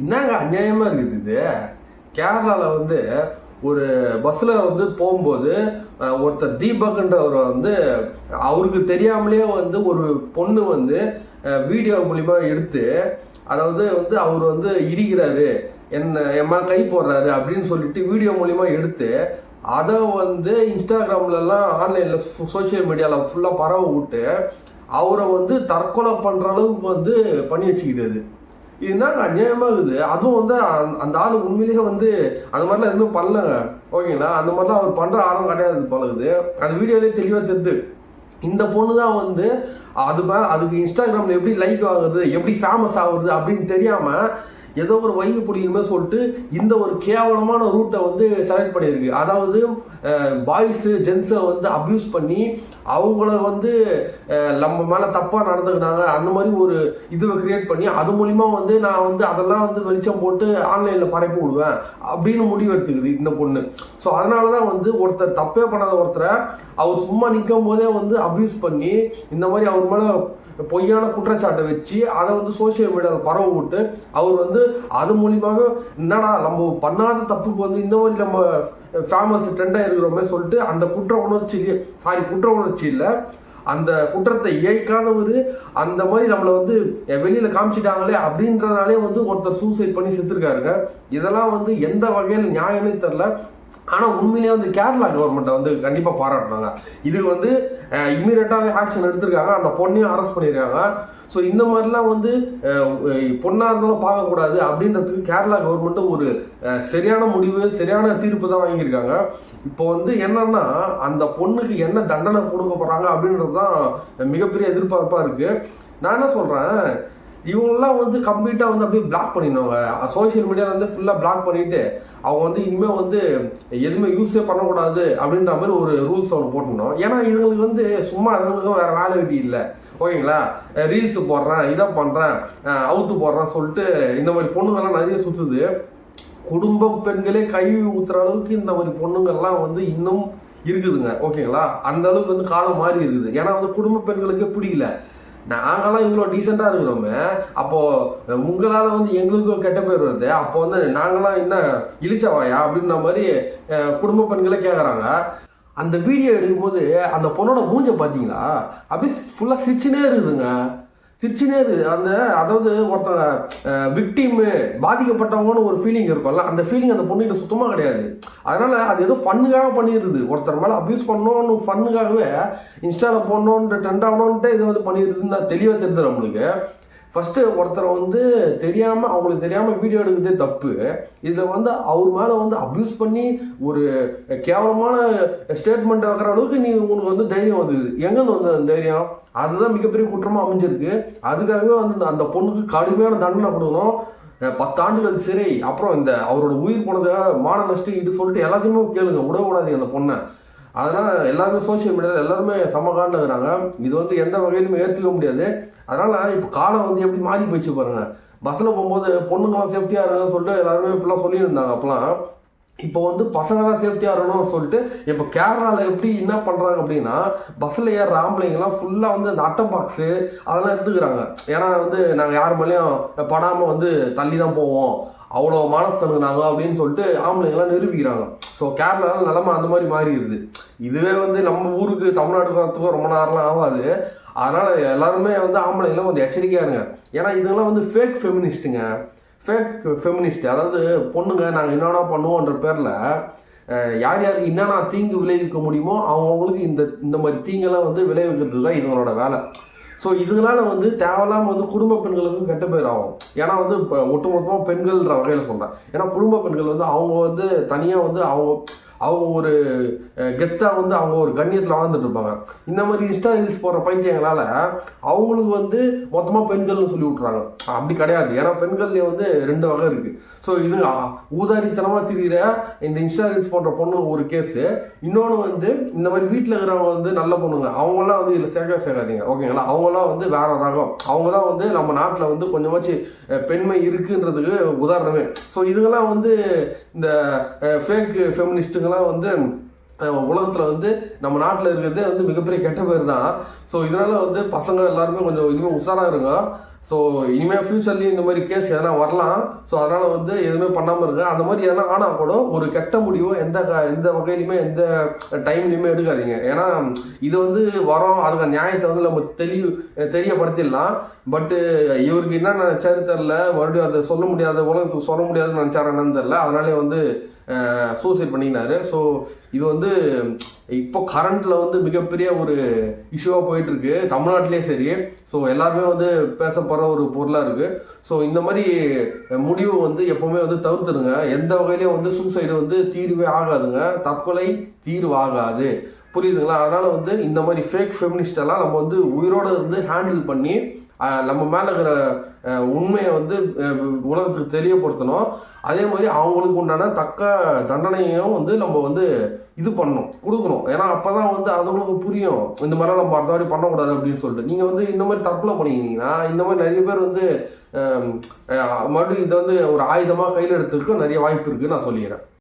என்னங்க அநியாயமாக இருக்குது இது. கேரளாவில் வந்து ஒரு பஸ்ஸில் வந்து போகும்போது ஒருத்தர் தீபக்ன்றவர் வந்து அவருக்கு தெரியாமலே வந்து ஒரு பொண்ணு வந்து வீடியோ மூலிமா எடுத்து, அதாவது வந்து அவர் வந்து இடிக்கிறாரு, என் மேலே கை போடுறாரு அப்படின்னு சொல்லிட்டு வீடியோ மூலிமா எடுத்து அதை வந்து இன்ஸ்டாகிராம்லலாம் ஆன்லைனில் சோஷியல் மீடியாவில் ஃபுல்லாக பரவ விட்டு அவரை வந்து தற்கொலை பண்ணுற அளவுக்கு வந்து பண்ணி வச்சுக்குது. அது இதுதான் அநியாயமாக இருக்குது. அதுவும் வந்து அந்த ஆள் உண்மையிலேயே வந்து அந்த மாதிரிலாம் எதுவுமே பண்ணலங்க, ஓகேங்களா? அந்த மாதிரிலாம் அவர் பண்ணுற ஆளும் கிடையாது பழகுது. அந்த வீடியோலேயே தெளிவாக தெரியுது. இந்த பொண்ணு தான் வந்து அது மேலே அதுக்கு இன்ஸ்டாகிராமில் எப்படி லைக் ஆகுது, எப்படி ஃபேமஸ் ஆகுது அப்படின்னு தெரியாமல் ஏதோ ஒரு வைகு பிடிக்கணுமே சொல்லிட்டு இந்த ஒரு கேவலமான ரூட்டை வந்து செலக்ட் பண்ணியிருக்கு. அதாவது பாய்ஸு ஜென்ஸை வந்து அப்யூஸ் பண்ணி அவங்கள வந்து நம்ம மேலே தப்பாக நடந்துக்கினாங்க அந்த மாதிரி ஒரு இதுவை கிரியேட் பண்ணி அது மூலிமா வந்து நான் வந்து அதெல்லாம் வந்து வெளிச்சம் போட்டு ஆன்லைனில் பரப்பி விடுவேன் அப்படின்னு முடிவு எடுத்துக்குது இந்த பொண்ணு. ஸோ அதனால தான் வந்து ஒருத்தர் தப்பே பண்ணாத ஒருத்தரை அவர் சும்மா நிற்கும் போதே வந்து அப்யூஸ் பண்ணி இந்த மாதிரி அவர் மேலே பொய்யான குற்றச்சாட்டை வச்சு அதை வந்து சோசியல் மீடியாவில் பரவ விட்டு அவர் வந்து அது மூலியமாக என்னடா நம்ம பண்ணாத தப்புக்கு வந்து இந்த மாதிரி நம்ம ஃபேமஸ் ட்ரெண்டாக இருக்கிறோமே சொல்லிட்டு அந்த குற்ற உணர்ச்சி இல்லை, அந்த குற்றத்தை ஏற்காதவர் அந்த மாதிரி நம்மளை வந்து வெளியில் காமிச்சிட்டாங்களே அப்படின்றதுனாலே வந்து ஒருத்தர் சூசைட் பண்ணி செத்துருக்காருங்க. இதெல்லாம் வந்து எந்த வகையில் நியாயம்னே தெரில. ஆனால் உண்மையிலேயே வந்து கேரளா கவர்மெண்ட்டை வந்து கண்டிப்பாக பாராட்டினாங்க. இதுக்கு வந்து இம்மீடியட்டாகவே ஆக்ஷன் எடுத்திருக்காங்க, அந்த பொண்ணையும் அரெஸ்ட் பண்ணியிருக்காங்க. ஸோ இந்த மாதிரிலாம் வந்து பொண்ணாக இருந்தாலும் பார்க்கக்கூடாது அப்படின்றதுக்கு கேரளா கவர்மெண்ட்டு ஒரு சரியான முடிவு, சரியான தீர்ப்பு தான் வாங்கியிருக்காங்க. இப்போ வந்து என்னன்னா அந்த பொண்ணுக்கு என்ன தண்டனை கொடுக்க போகிறாங்க அப்படின்றது தான் மிகப்பெரிய எதிர்பார்ப்பாக இருக்குது. நான் என்ன சொல்கிறேன், இவங்கெல்லாம் வந்து கம்ப்ளீட்டாக வந்து அப்படியே பிளாக் பண்ணிடுவாங்க. சோஷியல் மீடியாவில் வந்து ஃபுல்லாக பிளாக் பண்ணிவிட்டு அவங்க வந்து இனிமேல் வந்து எதுவுமே யூஸே பண்ணக்கூடாது அப்படின்ற மாதிரி ஒரு ரூல்ஸ் ஒன்று போட்டுக்கணும். ஏன்னா இதுங்களுக்கு வந்து சும்மா அதுங்களுக்கும் வேறு வேலை வெட்டி இல்லை, ஓகேங்களா? ரீல்ஸு போடுறேன், இதை பண்ணுறேன், அவுத்து போடுறேன் சொல்லிட்டு இந்த மாதிரி பொண்ணுங்கள்லாம் நிறைய சுற்றுது. குடும்ப பெண்களே கழுவி ஊற்றுற அளவுக்கு இந்த மாதிரி பொண்ணுங்கள்லாம் வந்து இன்னும் இருக்குதுங்க, ஓகேங்களா? அந்த அளவுக்கு வந்து காலம் மாறி இருக்குது. ஏன்னா வந்து குடும்ப பெண்களுக்கே பிடிக்கல. நாங்களாம் இவ்வளோ டீசெண்டாக இருக்கிறோமே, அப்போது உங்களால் வந்து எங்களுக்கும் கெட்ட பேர் வருது, அப்போ வந்து நாங்களாம் என்ன இழிச்சவாயா அப்படின்ற மாதிரி குடும்ப பெண்களே கேட்குறாங்க. அந்த வீடியோ எடுக்கும்போது அந்த பொண்ணோட மூஞ்சை பார்த்தீங்களா, அப்படியே ஃபுல்லாக சிரிச்சுனே இருக்குதுங்க, சிரிச்சுனே இருக்குது. அந்த அதாவது ஒருத்தங்க விக்டிமு பாதிக்கப்பட்டவங்கன்னு ஒரு ஃபீலிங் இருக்கும்ல, அந்த ஃபீலிங் அந்த பொண்ணுகிட்ட சுத்தமாக கிடையாது. அதனால் அது ஏதோ ஃபன்னுக்காக பண்ணிடுது. ஒருத்தர் மேலே அப்யூஸ் பண்ணணும்னு ஃபன்னுக்காகவே இன்ஸ்டாவில் போடணுன்ற ட்ரெண்ட் ஆகணுன்ட்டு இது வந்து பண்ணிடுதுன்னு நான் தெளிவாக தெரியுது நம்மளுக்கு. ஃபஸ்ட்டு ஒருத்தரை வந்து தெரியாமல் அவங்களுக்கு தெரியாமல் வீடியோ எடுக்கிறதே தப்பு. இதில் வந்து அவர் மேலே வந்து அப்யூஸ் பண்ணி ஒரு கேவலமான ஸ்டேட்மெண்ட் ஆகிற அளவுக்கு உனக்கு வந்து தைரியம் வந்துடுது. எங்கேருந்து வந்து அந்த தைரியம்? அதுதான் மிகப்பெரிய குற்றமாக அமைஞ்சிருக்கு. அதுக்காகவே வந்து அந்த பொண்ணுக்கு கடுமையான தண்டனை கொடுக்கணும். 10 ஆண்டுகள் சிறை, அப்புறம் இந்த அவரோட உயிர் போனதுக்காக மான நஷ்டம் இது சொல்லிட்டு எல்லாத்தையுமே கேளுங்க, விடக்கூடாது அந்த பொண்ணை. அதனால் எல்லாருமே சோசியல் மீடியாவில் எல்லாருமே சமகாண்டு இருக்கிறாங்க. இது வந்து எந்த வகையிலுமே ஏற்றுக்க முடியாது. அதனால் இப்போ காலம் வந்து எப்படி மாறி போயிடுச்சு பாருங்கள். பஸ்ஸில் போகும்போது பொண்ணுங்களாம் சேஃப்டியாக இருங்கன்னு சொல்லிட்டு எல்லாருமே இப்படிலாம் சொல்லியிருந்தாங்க அப்போலாம். இப்போ வந்து பசங்க தான் சேஃப்டியாக இருக்கணும்னு சொல்லிட்டு இப்போ கேரளாவில் எப்படி என்ன பண்ணுறாங்க அப்படின்னா, பஸ்ஸில் ஏற ஆம்பளைங்கெல்லாம் ஃபுல்லாக வந்து அந்த அட்டை பாக்ஸு அதெல்லாம் எடுத்துக்கிறாங்க. ஏன்னா வந்து நாங்கள் யார் மேலேயும் படாமல் வந்து தள்ளி தான் போவோம், அவ்வளோ மானஸ்தனுங்க நாங்கள் அப்படின்னு சொல்லிட்டு ஆம்பளைங்கெல்லாம் நிரூபிக்கிறாங்க. ஸோ கேரளாவில் நிலமை அந்த மாதிரி மாறிடுது. இதுவே வந்து நம்ம ஊருக்கு தமிழ்நாட்டுக்கு வரத்துக்கும் ரொம்ப நேரம்லாம் ஆகாது. அதனால் எல்லாருமே வந்து ஆம்பளைங்கெல்லாம் கொஞ்சம் எச்சரிக்கையாக இருங்க. ஏன்னா இதெல்லாம் வந்து ஃபேக் ஃபெமினிஸ்ட்டுங்க, ஃபேக் ஃபெமினிஸ்ட். அதாவது பொண்ணுங்க நாங்கள் என்னென்ன பண்ணுவோன்ற பேரில் யார் யாருக்கு என்னென்ன தீங்கு விளைவிக்க முடியுமோ அவங்களுக்கு இந்த மாதிரி தீங்கெல்லாம் வந்து விளைவிக்கிறது தான் இதுங்களோட வேலை. ஸோ இதனால வந்து தேவையில்லாமல் வந்து குடும்ப பெண்களுக்கும் கெட்ட பேர் ஆகும். ஏன்னா வந்து இப்போ ஒட்டுமொத்தமாக பெண்கள்ன்ற வகையில் சொல்கிறேன். ஏன்னா குடும்ப பெண்கள் வந்து அவங்க வந்து தனியாக வந்து அவங்க ஒரு கெத்தாக வந்து அவங்க ஒரு கண்ணியத்தில் வாழ்ந்துட்டு இருப்பாங்க. இந்த மாதிரி இன்ஸ்டா ரீல்ஸ் போடுற பைத்தியங்களால் அவங்களுக்கு வந்து மொத்தமாக பெண்கள்னு சொல்லி விட்றாங்க. அப்படி கிடையாது. ஏன்னா பெண்கள்லேயே வந்து 2 வகை இருக்குது. ஸோ இது ஊதாரித்தனமாக திரிகிற இந்த இன்ஸ்டா ரீல்ஸ் போடுற பொண்ணு ஒரு கேஸு. இன்னொன்று வந்து இந்த மாதிரி வீட்டில் இருக்கிறவங்க வந்து நல்ல பொண்ணுங்க, அவங்களாம் வந்து இதில் சேர்க்காதீங்க, ஓகேங்களா? அவங்களாம் வந்து வேற ரகம். அவங்க தான் வந்து நம்ம நாட்டில் வந்து கொஞ்சமாச்சு பெண்மை இருக்குன்றதுக்கு உதாரணமே. ஸோ இதுங்கெல்லாம் வந்து இந்த ஃபேக் ஃபெமினிஸ்ட்டுங்கெல்லாம் வந்து உலகத்தில் வந்து நம்ம நாட்டில் இருக்கிறதே வந்து மிகப்பெரிய கெட்ட பேர் தான். ஸோ இதனால் வந்து பசங்க எல்லாருமே கொஞ்சம் இனிமேல் உஷாராக இருங்க. ஸோ இனிமேல் ஃபியூச்சர்லேயும் இந்த மாதிரி கேஸ் எதனா வரலாம். ஸோ அதனால் வந்து எதுவுமே பண்ணாமல் இருங்க. அந்த மாதிரி எதனா ஆனால் கூட ஒரு கெட்ட முடிவோ எந்த வகையிலுமே எந்த டைம்லையுமே எடுக்காதீங்க. ஏன்னா இது வந்து வரோம், அதுக்கு நியாயத்தை வந்து நம்ம தெரியப்படுத்திடலாம். பட்டு இவருக்கு என்ன நினைச்சாரு தெரில, மறுபடியும் அதை சொல்ல முடியாத, உலகத்துக்கு சொல்ல முடியாதுன்னு நினச்சாரு என்னன்னு தெரில. அதனாலே வந்து சூசைட் பண்ணிக்கினாரு. ஸோ இது வந்து இப்போ கரண்ட்டில் வந்து மிகப்பெரிய ஒரு இஷ்யூவாக போயிட்டுருக்கு தமிழ்நாட்டிலே சரி. ஸோ எல்லாருமே வந்து பேசப்படுற ஒரு பொருளாக இருக்குது. ஸோ இந்த மாதிரி முடிவு வந்து எப்போவுமே வந்து தவிர்த்துடுங்க. எந்த வகையிலையும் வந்து சூசைடு வந்து தீர்வே ஆகாதுங்க, தற்கொலை தீர்வு ஆகாது, புரியுதுங்களா? அதனால் வந்து இந்த மாதிரி ஃபேக் ஃபெமினிஸ்டெல்லாம் நம்ம வந்து உயிரோடு இருந்து ஹேண்டில் பண்ணி நம்ம மேலே இருக்கிற உண்மையை வந்து உலகத்துக்கு தெரியப்படுத்தணும். அதே மாதிரி அவங்களுக்கு உண்டான தக்க தண்டனையும் வந்து நம்ம வந்து இது பண்ணணும், கொடுக்கணும். ஏன்னா அப்போ தான் வந்து அதுங்களுக்கு புரியும், இந்த மாதிரிலாம் நம்ம அடுத்த மாதிரி பண்ணக்கூடாது அப்படின்னு சொல்லிட்டு. நீங்கள் வந்து இந்த மாதிரி தற்கொலை பண்ணிக்கிட்டீங்கன்னா இந்த மாதிரி நிறைய பேர் வந்து மறுபடியும் இதை வந்து ஒரு ஆயுதமாக கையில் எடுத்துருக்க நிறைய வாய்ப்பு இருக்குன்னு நான் சொல்லிக்கிறேன்.